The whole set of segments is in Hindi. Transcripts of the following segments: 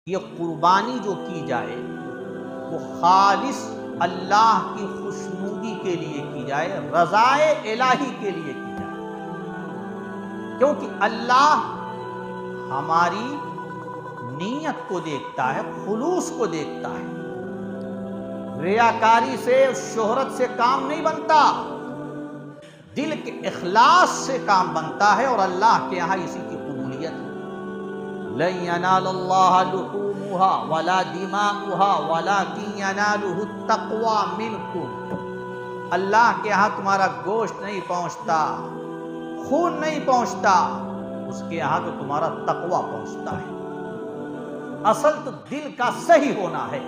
ये कुर्बानी जो की जाए वो खालिस अल्लाह की खुशनुदी के लिए की जाए, रज़ाए इलाही के लिए की जाए, क्योंकि अल्लाह हमारी नीयत को देखता है, खुलूस को देखता है। रियाकारी से, शोहरत से काम नहीं बनता, दिल के इखलास से काम बनता है और अल्लाह के यहाँ इसी की कबूलियत है। लन यनालल्लाह लुहूमुहा वला दिमाउहा वलाकिन यनालुहु तक़वा मिनकुम। अल्लाह के यहाँ तुम्हारा गोश्त नहीं पहुंचता, खून नहीं पहुंचता, उसके यहाँ तो तुम्हारा तक़वा पहुंचता है। असल तो दिल का सही होना है,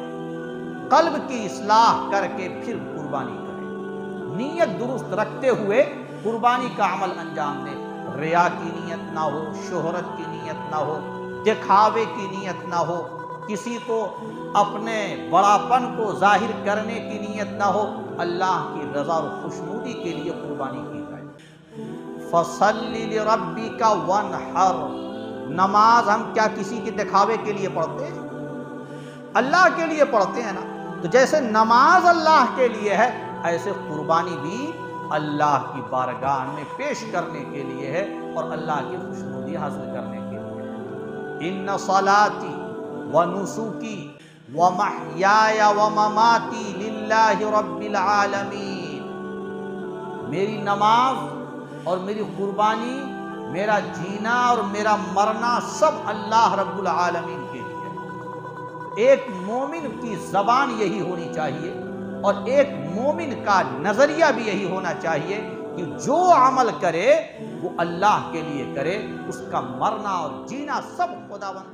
कल्ब की इस्लाह करके फिर कुर्बानी करें, नीयत दुरुस्त रखते हुए कुर्बानी का अमल अंजाम दें। रिया की नीयत ना हो, शोहरत की नीयत ना हो, दिखावे की नीयत ना हो, किसी को अपने बड़ापन को जाहिर करने की नीयत ना हो, अल्लाह की रज़ा और खुशनुदी के लिए कुर्बानी की जाए। फसल्लि लिरब्बिका वनहर। नमाज हम क्या किसी के दिखावे के लिए पढ़ते हैं? अल्लाह के लिए पढ़ते हैं ना। तो जैसे नमाज अल्लाह के लिए है, ऐसे कुर्बानी भी अल्लाह की बारगाह में पेश करने के लिए है और अल्लाह की खुशनुदी हासिल करने के लिए है। इन्ना सलाती व नुसुकी व महयाया व ममाती लिल्लाहि रब्बिल आलमीन। मेरी नमाज और मेरी कुर्बानी, मेरा जीना और मेरा मरना सब अल्लाह रब्बुल आलमीन के लिए। एक मोमिन की ज़बान यही होनी चाहिए और एक मोमिन का नज़रिया भी यही होना चाहिए कि जो अमल करे वो अल्लाह के लिए करे, उसका मरना और जीना सब खुदावंद